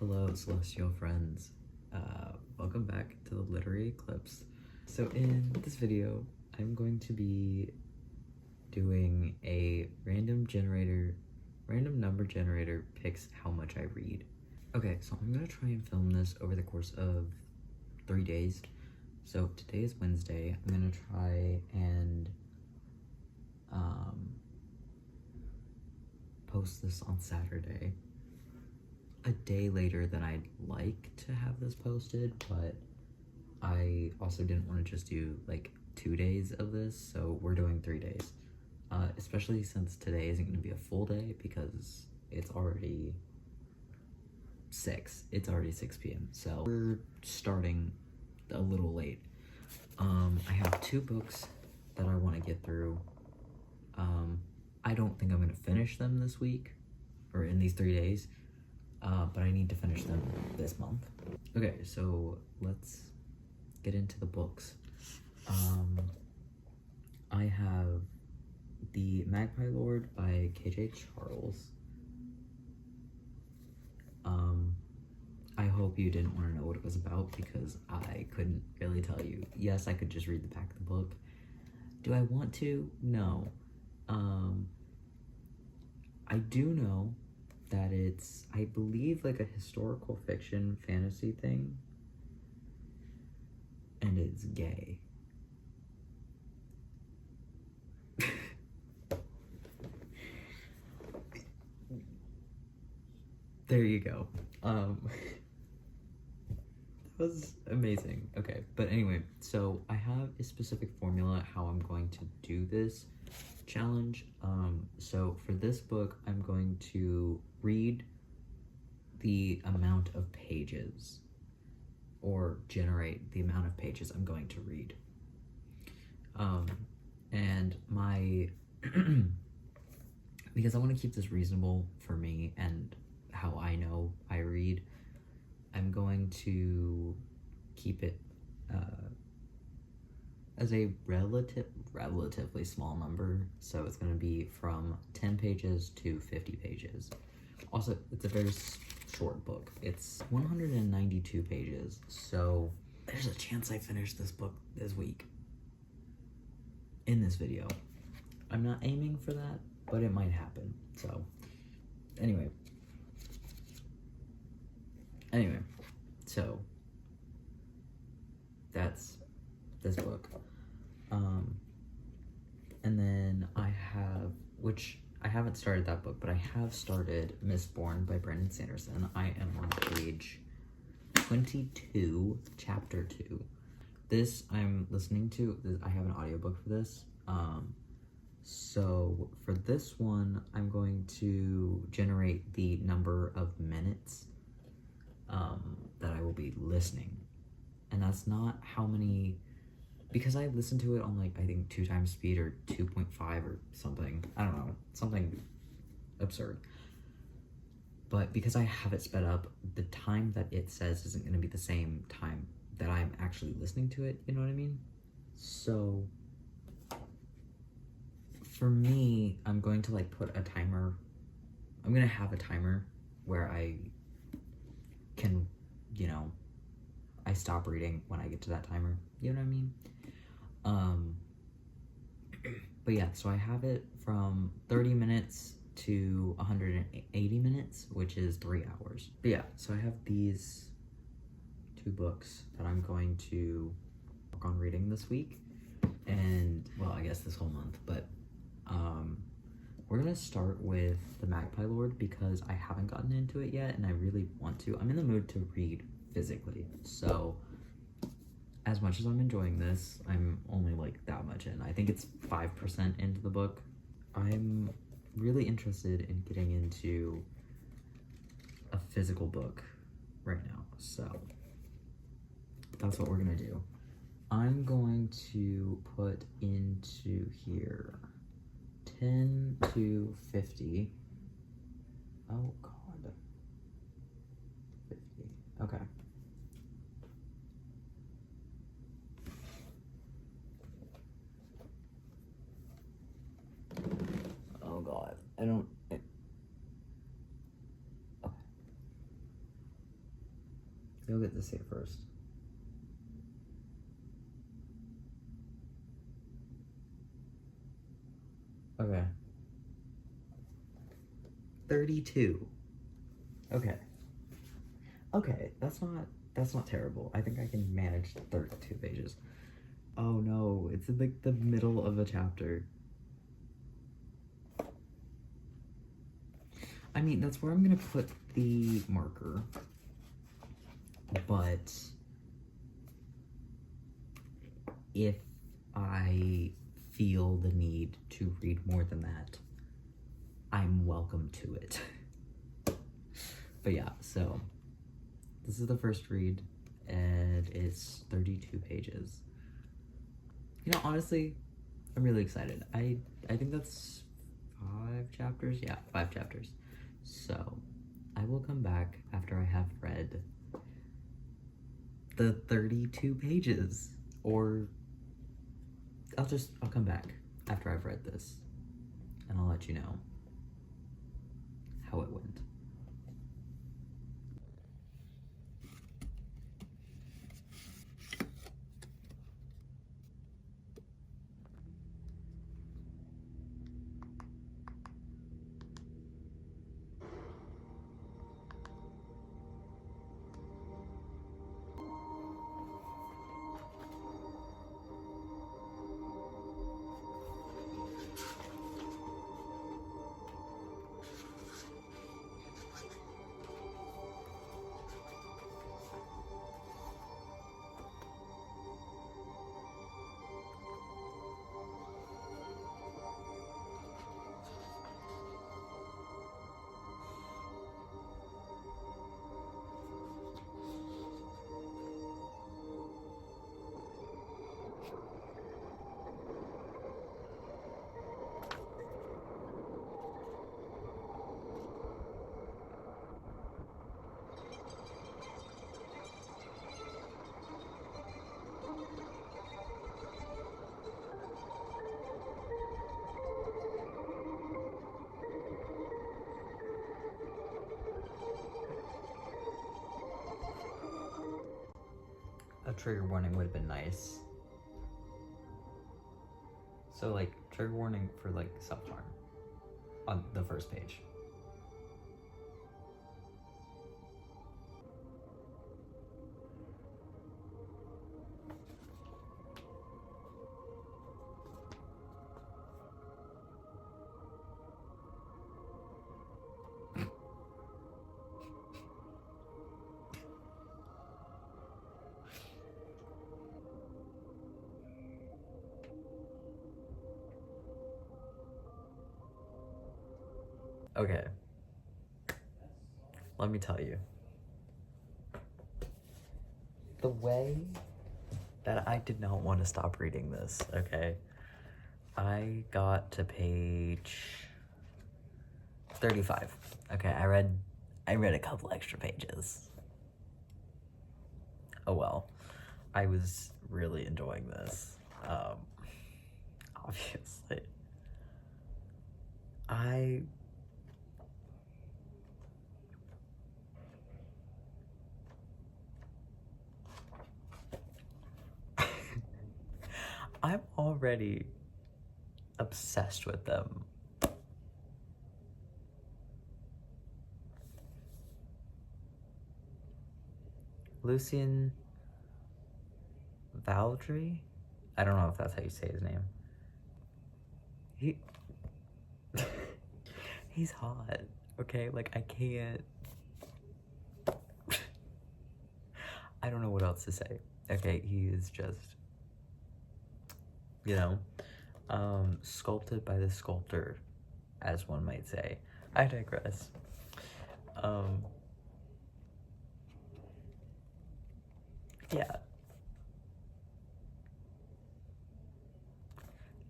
Hello, celestial friends. Welcome back to the Literary Eclipse. So in this video, I'm going to be doing a random number generator picks how much I read. Okay, so I'm gonna try and film this over the course of 3 days. So today is Wednesday. I'm gonna try and post this on Saturday. A day later than I'd like to have this posted, but I also didn't want to just do like 2 days of this, so we're doing 3 days. Especially since today isn't going to be a full day because it's already 6 p.m. So we're starting a little late. I have 2 books that I want to get through. I don't think I'm going to finish them this week or in these 3 days. But I need to finish them this month. Okay, so let's get into the books. I have The Magpie Lord by KJ Charles. I hope you didn't want to know what it was about because I couldn't really tell you. Yes, I could just read the back of the book. Do I want to? No. I do know that it's, I believe, like a historical fiction fantasy thing, and it's gay. There you go. That was amazing. Okay, but anyway, so I have a specific formula how I'm going to do this challenge. So for this book, I'm going to read the amount of pages, or generate the amount of pages I'm going to read. And my, because I want to keep this reasonable for me and how I know I read, I'm going to keep it as a relatively small number. So it's going to be from 10 pages to 50 pages. Also, it's a very short book. It's 192 pages, so there's a chance I finish this book this week in this video. I'm not aiming for that, but it might happen. So anyway, so that's this book. And then I have, which I haven't started that book, but I have started Mistborn by Brandon Sanderson. I am on page 22, chapter 2. This I'm listening to, I have an audiobook for this. So for this one, I'm going to generate the number of minutes that I will be listening. And that's not how many, because I listened to it on like, I think 2 times speed or 2.5 or something. I don't know, something absurd. But because I have it sped up, the time that it says isn't going to be the same time that I'm actually listening to it, you know what I mean? So for me, I'm going to like put a timer. I'm going to have a timer where I can, you know, I stop reading when I get to that timer, you know what I mean? But yeah, so I have it from 30 minutes to 180 minutes, which is 3 hours. But yeah, so I have these 2 books that I'm going to work on reading this week, and well, I guess this whole month, but we're gonna start with The Magpie Lord because I haven't gotten into it yet and I really want to. I'm in the mood to read physically, so as much as I'm enjoying this, I'm only like that much in. I think it's 5% into the book. I'm really interested in getting into a physical book right now, so that's what we're gonna do. I'm going to put into here 10 to 50. Oh god. 50. Okay. Oh god. I don't. Okay. You'll get to see it first. Okay. 32. Okay. Okay, that's not terrible. I think I can manage 32 pages. Oh no, it's in like the middle of a chapter. I mean, that's where I'm gonna put the marker. But if I feel the need to read more than that, I'm welcome to it. But yeah, so this is the first read, and it's 32 pages. You know, honestly, I'm really excited. I think that's 5 chapters? Yeah, 5 chapters. So, I will come back after I have read the 32 pages. Or, I'll come back after I've read this, and I'll let you know how it went. A trigger warning would have been nice. So, like, trigger warning for, like, self-harm on the first page. Okay. Let me tell you. The way that I did not want to stop reading this, okay? I got to page 35. Okay, I read a couple extra pages. Oh well. I was really enjoying this. Obviously. I'm already obsessed with them. Lucien Valdry? I don't know if that's how you say his name. He's hot, okay? Like, I can't... I don't know what else to say. Okay, he is just, you know, sculpted by the sculptor, as one might say. I digress. Yeah.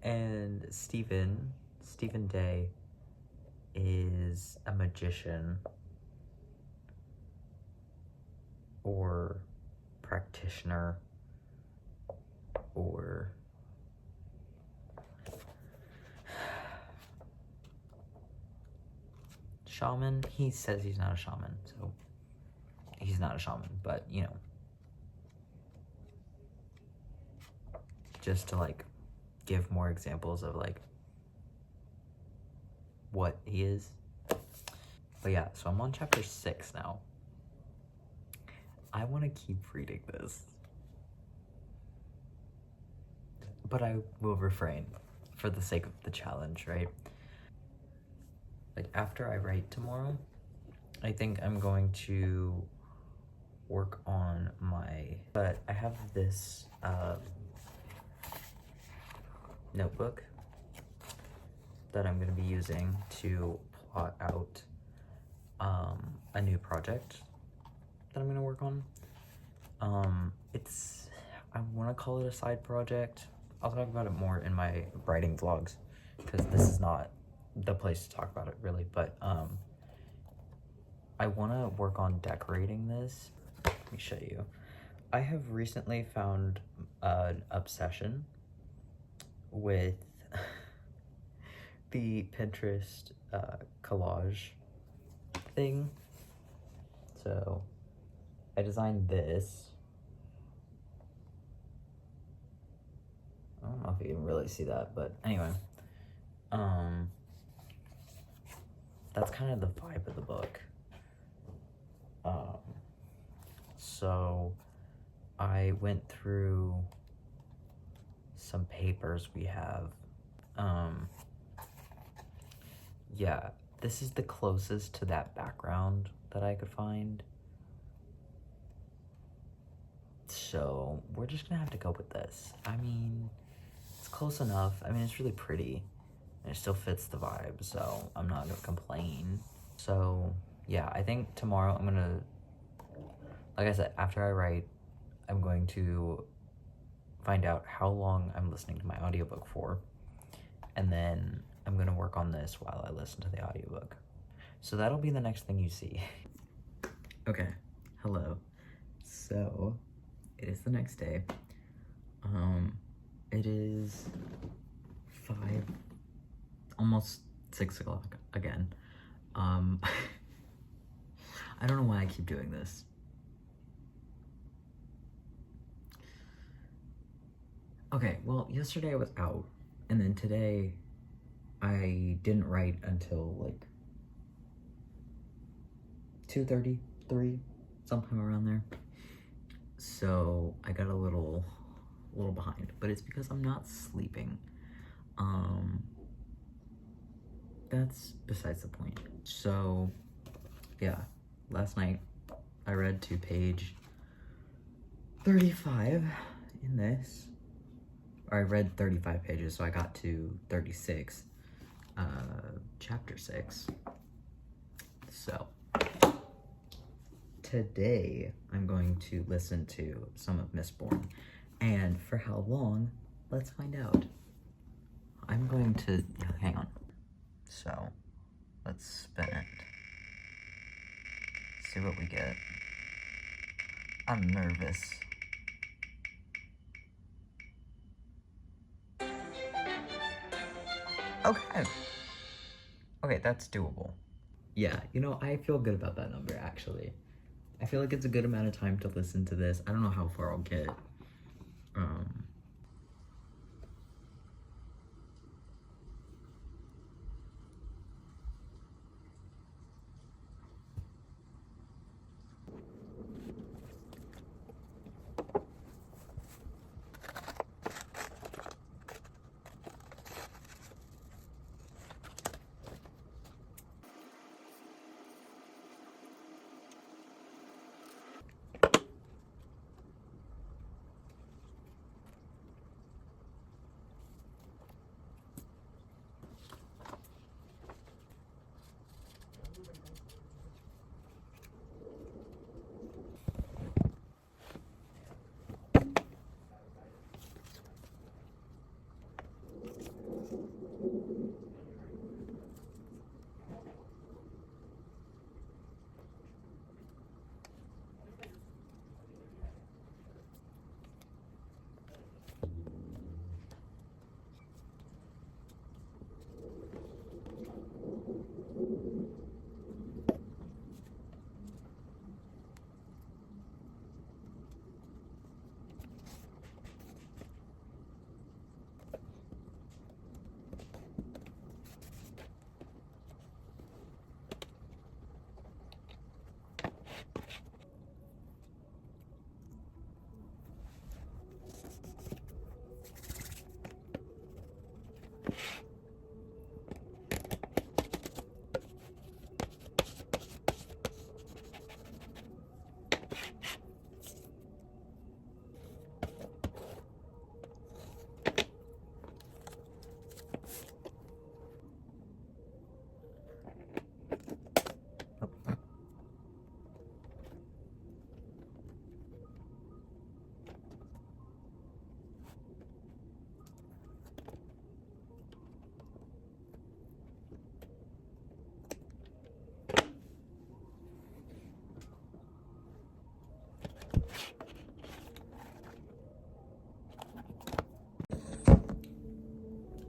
And Stephen Day is a magician or practitioner or shaman. He says he's not a shaman, so he's not a shaman, but you know, just to like give more examples of like what he is. But yeah, so I'm on chapter 6 now. I want to keep reading this, but I will refrain for the sake of the challenge, right? Like after I write tomorrow, I think I'm going to work on but I have this notebook that I'm going to be using to plot out a new project that I'm going to work on. I want to call it a side project. I'll talk about it more in my writing vlogs, because this is not the place to talk about it really, but I want to work on decorating this. Let me show you. I have recently found an obsession with the Pinterest collage thing. So I designed this. I don't know if you can really see that, but anyway, that's kind of the vibe of the book. So I went through some papers we have. Yeah, this is the closest to that background that I could find. So we're just gonna have to go with this. I mean, it's close enough. I mean, it's really pretty, and it still fits the vibe, so I'm not gonna complain. So yeah, I think tomorrow I'm gonna, like I said, after I write, I'm going to find out how long I'm listening to my audiobook for, and then I'm gonna work on this while I listen to the audiobook. So that'll be the next thing you see. Okay, hello. So it is the next day. It is 5, almost 6 o'clock again. I don't know why I keep doing this. Okay, well, yesterday I was out, and then today I didn't write until like 2:30, 3, sometime around there. So I got a little behind, but it's because I'm not sleeping. That's besides the point. So yeah, last night I read to page 35 in this. Or I read 35 pages, so I got to 36, chapter 6. So today I'm going to listen to some of Mistborn, and for how long, let's find out. I'm going to, hang on. So let's spin it. See what we get. I'm nervous. Okay. Okay, that's doable. Yeah, you know, I feel good about that number, actually. I feel like it's a good amount of time to listen to this. I don't know how far I'll get.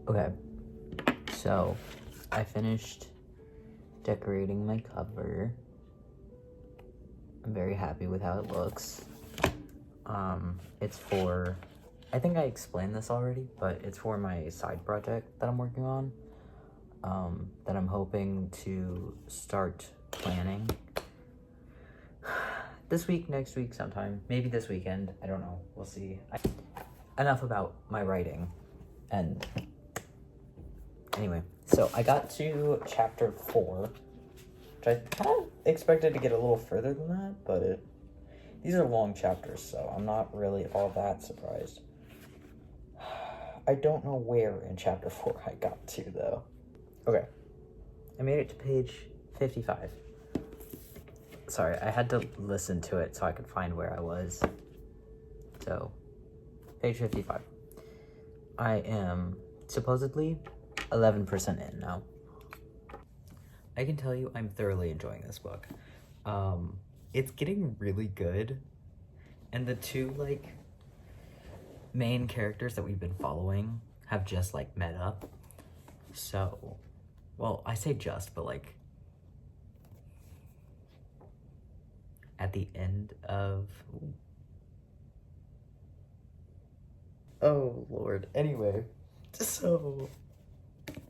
Okay, so I finished decorating my cover. I'm very happy with how it looks. It's for, I think I explained this already, but it's for my side project that I'm working on, that I'm hoping to start planning this week, next week, sometime, maybe this weekend, I don't know, we'll see. Enough about my writing, and anyway, so I got to chapter 4, which I kind of expected to get a little further than that, but these are long chapters, so I'm not really all that surprised. I don't know where in chapter 4 I got to, though. Okay, I made it to page 55. Sorry, I had to listen to it so I could find where I was. So, page 55. I am supposedly 11% in now. I can tell you I'm thoroughly enjoying this book. It's getting really good, and the two like main characters that we've been following have just like met up. So, well, I say just, but like at the end of, oh Lord. Anyway, so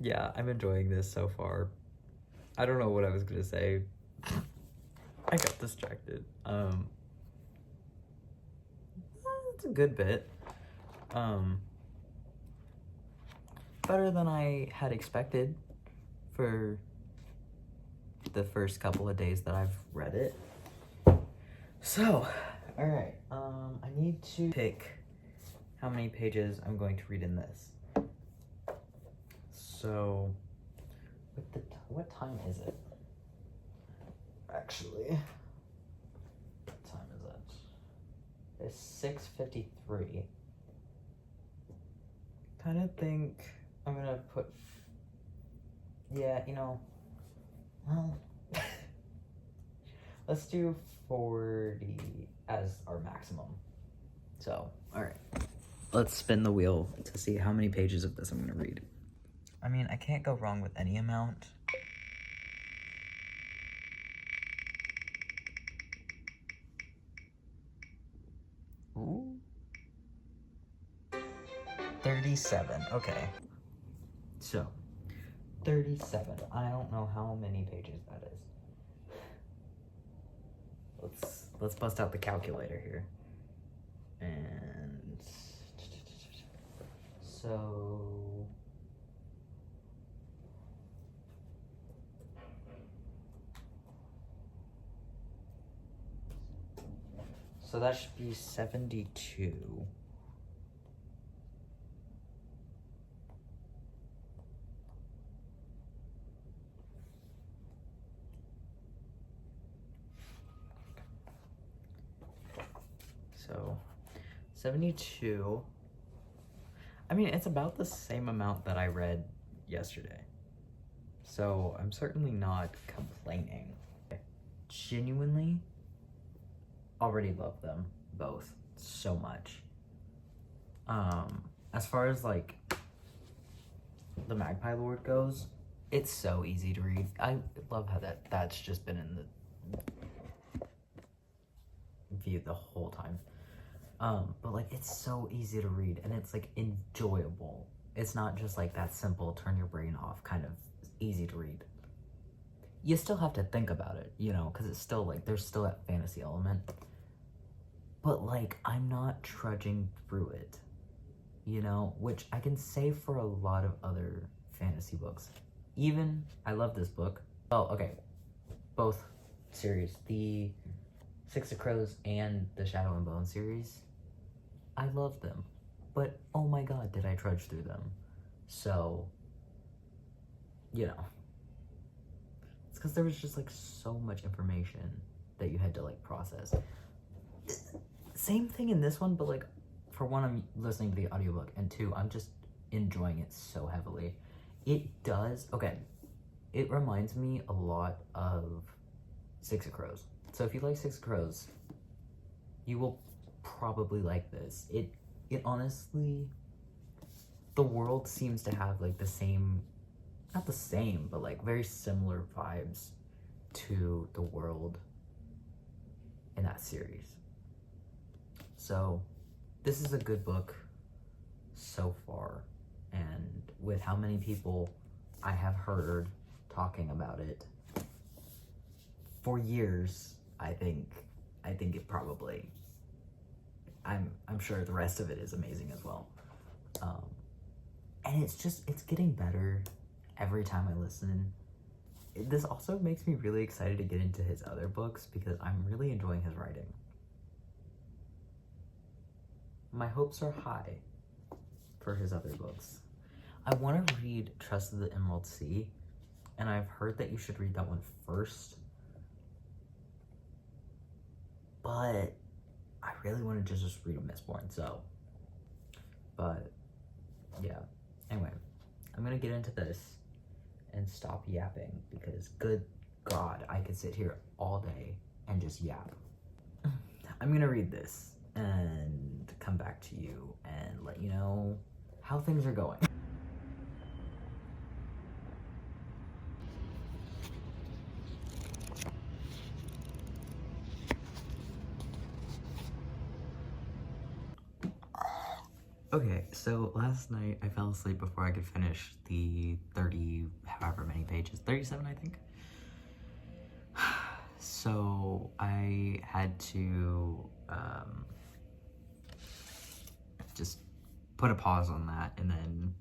yeah, I'm enjoying this so far. I don't know what I was gonna say. I got distracted. It's a good bit. Better than I had expected for the first couple of days that I've read it. So, alright, I need to pick how many pages I'm going to read in this. So, what time is it? Actually, what time is it? It's 6:53. Kind of think I'm gonna put, yeah, you know, well, let's do 40 as our maximum. So, alright. Let's spin the wheel to see how many pages of this I'm gonna read. I mean, I can't go wrong with any amount. Ooh. 37, okay. So, 37. I don't know how many pages that is. Let's bust out the calculator here. And so that should be 72. So 72. I mean, it's about the same amount that I read yesterday. So I'm certainly not complaining. Genuinely already love them both so much. As far as like the Magpie Lord goes, it's so easy to read. I love how that's just been in the view the whole time. But like it's so easy to read and it's like enjoyable. It's not just like that simple turn your brain off kind of easy to read. You still have to think about it, you know, because it's still like there's still that fantasy element. But like I'm not trudging through it, you know, which I can say for a lot of other fantasy books. Even I love this book. Oh, okay. Both series, the Six of Crows and the Shadow and Bone series, I love them, but oh my god, did I trudge through them. So, you know, it's because there was just like so much information that you had to like process. Same thing in this one, but like for one, I'm listening to the audiobook, and two, I'm just enjoying it so heavily. It does, okay, it reminds me a lot of Six of Crows. So if you like Six of Crows, you will probably like this. It honestly, the world seems to have like the same, not the same, but like very similar vibes to the world in that series. So this is a good book so far, and with how many people I have heard talking about it for years, I think it probably, I'm sure the rest of it is amazing as well. And it's getting better every time I listen. This also makes me really excited to get into his other books because I'm really enjoying his writing. My hopes are high for his other books. I want to read Trust of the Emerald Sea, and I've heard that you should read that one first. But I really want to just read A Mistborn, so. But, yeah. Anyway, I'm going to get into this and stop yapping because, good God, I could sit here all day and just yap. I'm going to read this and come back to you and let you know how things are going. Okay, so last night I fell asleep before I could finish the 30, however many pages, 37 I think. So I had to just put a pause on that and then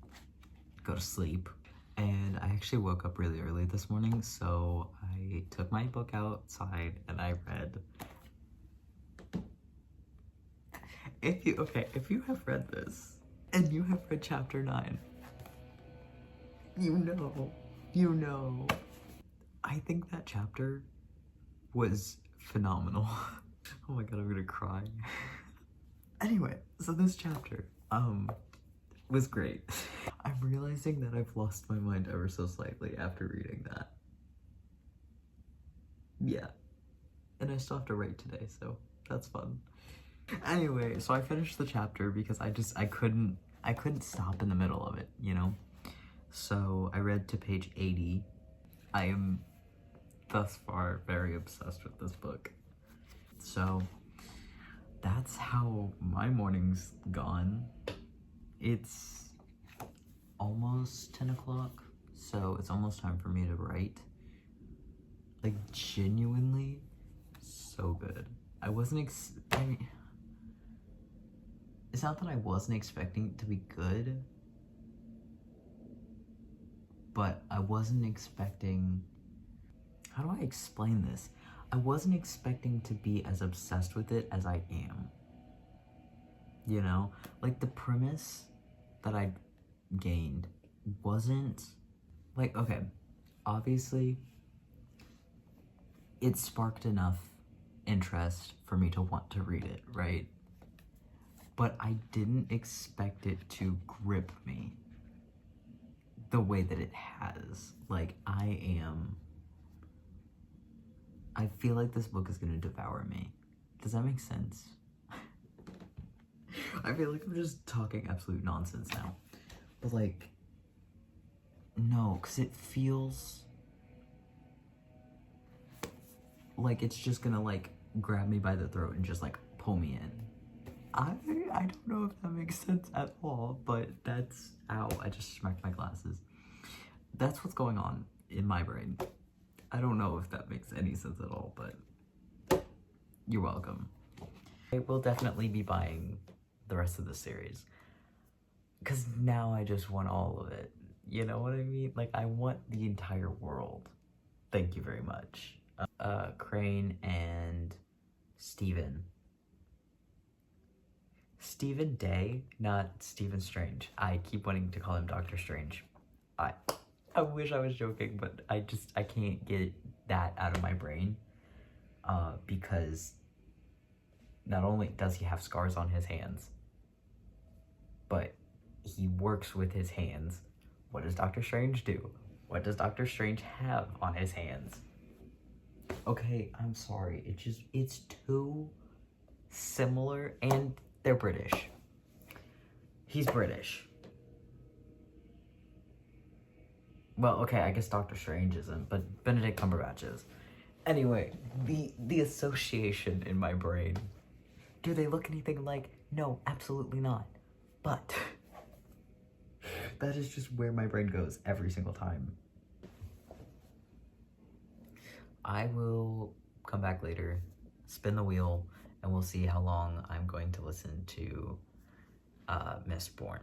go to sleep. And I actually woke up really early this morning, so I took my book outside and I read. If you have read this and you have read chapter 9, you know. I think that chapter was phenomenal. Oh my god, I'm gonna cry. Anyway, so this chapter, was great. I'm realizing that I've lost my mind ever so slightly after reading that. Yeah. And I still have to write today, so that's fun. Anyway, so I finished the chapter because I couldn't stop in the middle of it, you know? So I read to page 80. I am thus far very obsessed with this book. So that's how my morning's gone. It's almost 10 o'clock, so it's almost time for me to write. Like, genuinely, so good. I mean, it's not that I wasn't expecting it to be good, but I wasn't expecting, how do I explain this? I wasn't expecting to be as obsessed with it as I am. You know? Like, the premise that I gained wasn't, like, okay, obviously, it sparked enough interest for me to want to read it, right? But I didn't expect it to grip me the way that it has. Like, I feel like this book is gonna devour me. Does that make sense? I feel like I'm just talking absolute nonsense now. But like, no, because it feels like it's just gonna like grab me by the throat and just like pull me in. I don't know if that makes sense at all, but that's, ow, I just smacked my glasses. That's what's going on in my brain. I don't know if that makes any sense at all, but you're welcome. I will definitely be buying the rest of the series, because now I just want all of it. You know what I mean? Like, I want the entire world. Thank you very much. Crane and Stephen Day, not Stephen Strange. I keep wanting to call him Doctor Strange. I wish I was joking, but I can't get that out of my brain, because not only does he have scars on his hands, but he works with his hands. What does Doctor Strange do? What does Doctor Strange have on his hands? Okay, I'm sorry. It's too similar, and they're British. He's British. Well, okay, I guess Doctor Strange isn't, but Benedict Cumberbatch is. Anyway, the association in my brain. Do they look anything alike? No, absolutely not. But that is just where my brain goes every single time. I will come back later, spin the wheel, and we'll see how long I'm going to listen to Mistborn.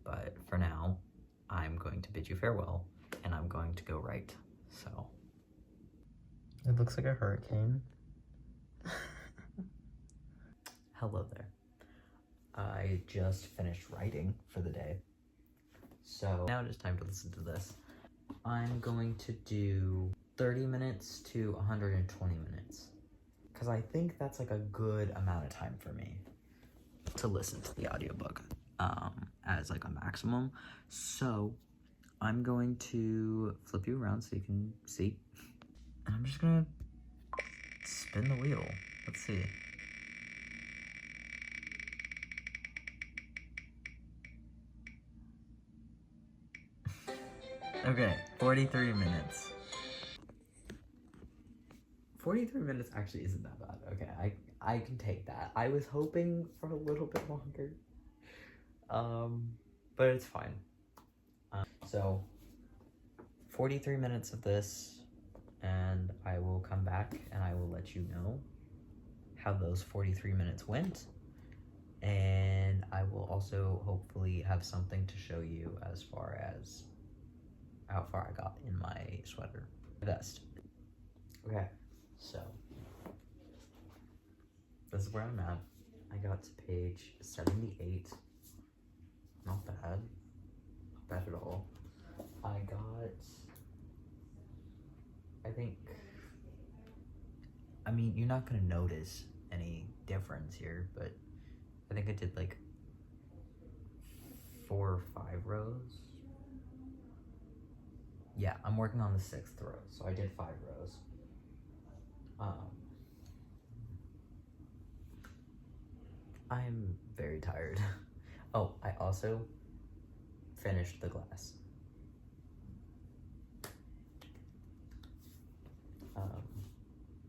But for now, I'm going to bid you farewell, and I'm going to go write. So it looks like a hurricane. Hello there. I just finished writing for the day. So now it is time to listen to this. I'm going to do 30 minutes to 120 minutes. Because I think that's like a good amount of time for me to listen to the audiobook as like a maximum. So I'm going to flip you around so you can see. And I'm just gonna spin the wheel. Let's see. Okay, 43 minutes. 43 minutes actually isn't that bad. Okay, I can take that. I was hoping for a little bit longer. But it's fine. So 43 minutes of this, and I will come back and I will let you know how those 43 minutes went. And I will also hopefully have something to show you as far as how far I got in my sweater vest. Okay, so this is where I'm at. I got to page 78. Not bad. Not bad at all. I think, I mean, you're not gonna notice any difference here, but I think I did like 4 or 5 rows. Yeah, I'm working on the 6th row, so I did 5 rows. I'm very tired. Oh, I also finished the glass.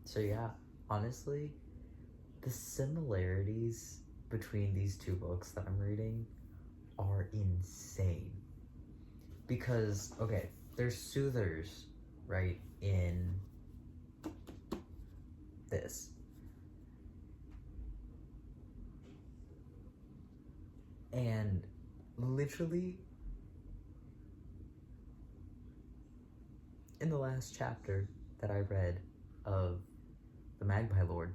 So yeah, honestly, the similarities between these 2 books that I'm reading are insane. Because, okay, there's soothers, right, in this. And literally, in the last chapter that I read of The Magpie Lord,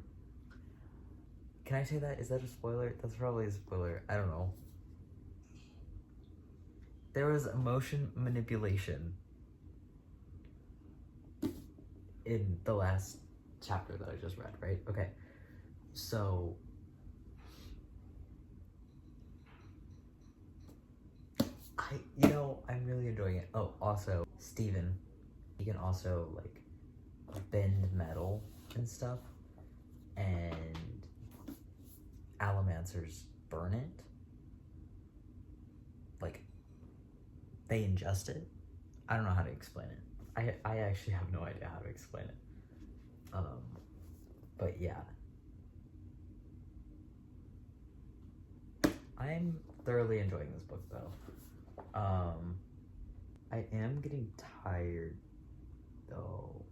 can I say that? Is that a spoiler? That's probably a spoiler. I don't know. There was emotion manipulation in the last chapter that I just read, right? Okay. So I'm really enjoying it. Oh, also, Steven, he can also like bend metal and stuff, and Allomancers burn it. Like, they ingest it. I don't know how to explain it. I actually have no idea how to explain it. But yeah. I'm thoroughly enjoying this book though. I am getting tired though.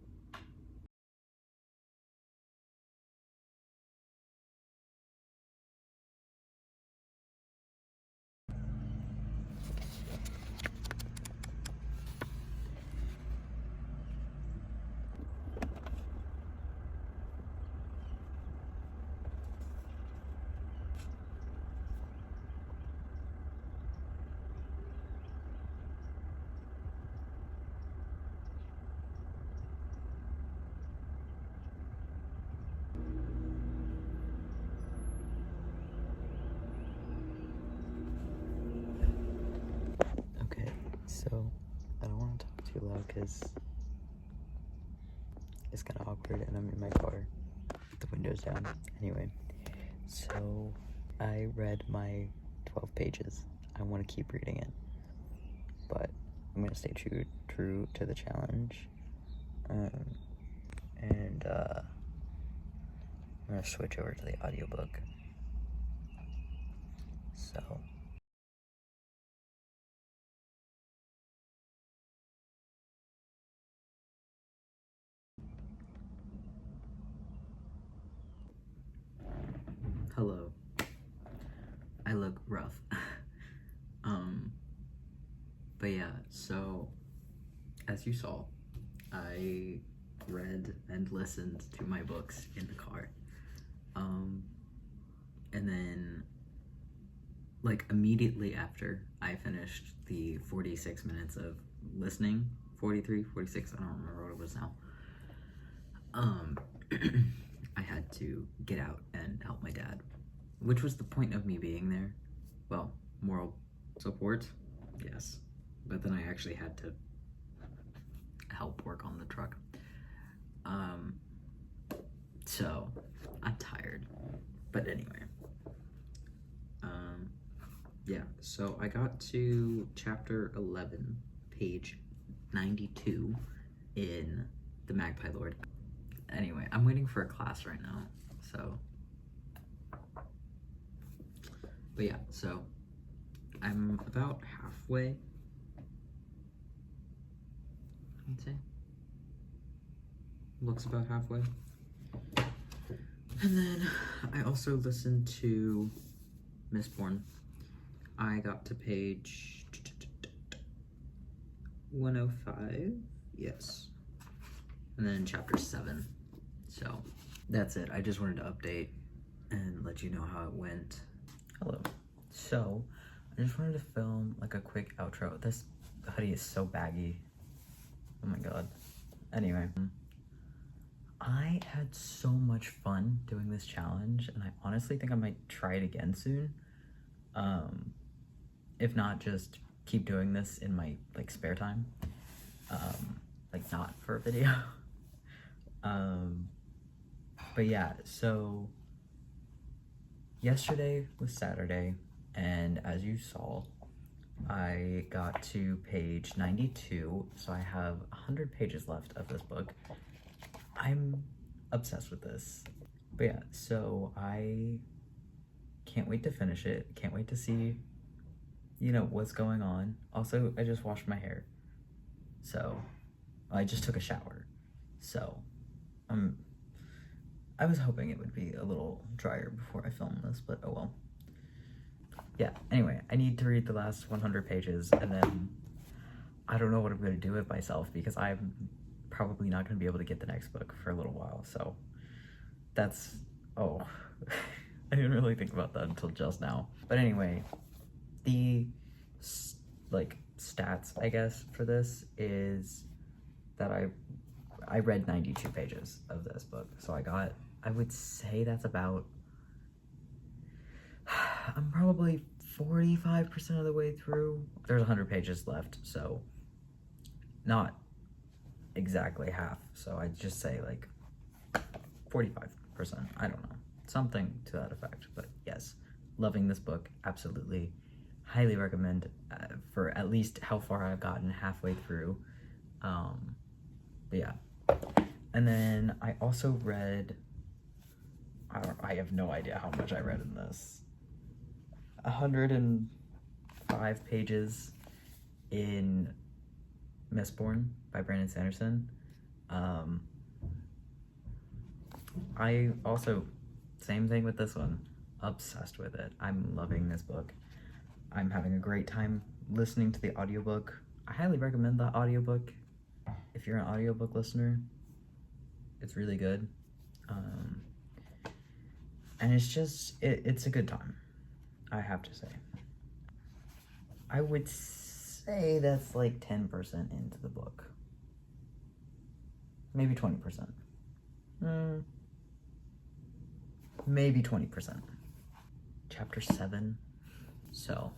Okay, so I don't want to talk too loud because it's kind of awkward and I'm in my car with the windows down. Anyway, so I read my 12 pages. I want to keep reading it, but I'm gonna stay true to the challenge. And I'm gonna switch over to the audiobook. So hello. I look rough. But yeah, so as you saw, I read and listened to my books in the car. And then, like, immediately after I finished the 46 minutes of listening, 43, 46, I don't remember what it was now. I had to get out and help my dad, which was the point of me being there. Well, moral support, yes. But then I actually had to help work on the truck. So I'm tired. But anyway. Yeah, so I got to chapter 11, page 92 in The Magpie Lord. Anyway, I'm waiting for a class right now, so. But yeah, so I'm about halfway, I'd say. Looks about halfway. And then I also listened to Mistborn. I got to page 105, yes. And then chapter 7. So that's it. I just wanted to update and let you know how it went. Hello. So I just wanted to film like a quick outro. This hoodie is so baggy. Oh my god. Anyway, I had so much fun doing this challenge, and I honestly think I might try it again soon. If not, just keep doing this in my like spare time, like not for a video. But yeah, so yesterday was Saturday, and as you saw, I got to page 92, so I have 100 pages left of this book. I'm obsessed with this. But yeah, so I can't wait to finish it. Can't wait to see, you know, what's going on. Also, I just washed my hair. So, I just took a shower. So, I was hoping it would be a little drier before I film this, but oh well. Yeah, anyway, I need to read the last 100 pages, and then I don't know what I'm going to do with myself, because I'm probably not going to be able to get the next book for a little while, so that's, oh, I didn't really think about that until just now. But anyway, the, like, stats, I guess, for this is that I read 92 pages of this book, so I would say that's about, I'm probably 45% of the way through. There's 100 pages left, so not exactly half, so I'd just say like 45%, I don't know, something to that effect. But yes, loving this book, absolutely, highly recommend for at least how far I've gotten, halfway through. But yeah, and then I also read, I have no idea how much I read in this, 105 pages in Mistborn by Brandon Sanderson. I also, same thing with this one, obsessed with it. I'm loving this book. I'm having a great time listening to the audiobook. I highly recommend the audiobook if you're an audiobook listener. It's really good. And it's just, it's a good time, I have to say. I would say that's like 10% into the book. Maybe 20%. Maybe 20%. Chapter 7. So,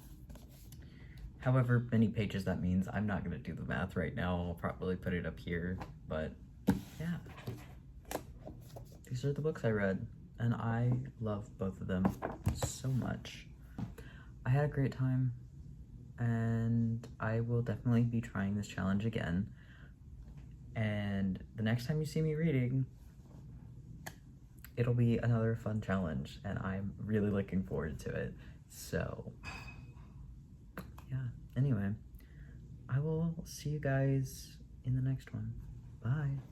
however many pages that means, I'm not going to do the math right now. I'll probably put it up here. But, yeah. These are the books I read, and I love both of them so much. I had a great time, and I will definitely be trying this challenge again. And the next time you see me reading, it'll be another fun challenge, and I'm really looking forward to it. So, yeah, anyway, I will see you guys in the next one. Bye.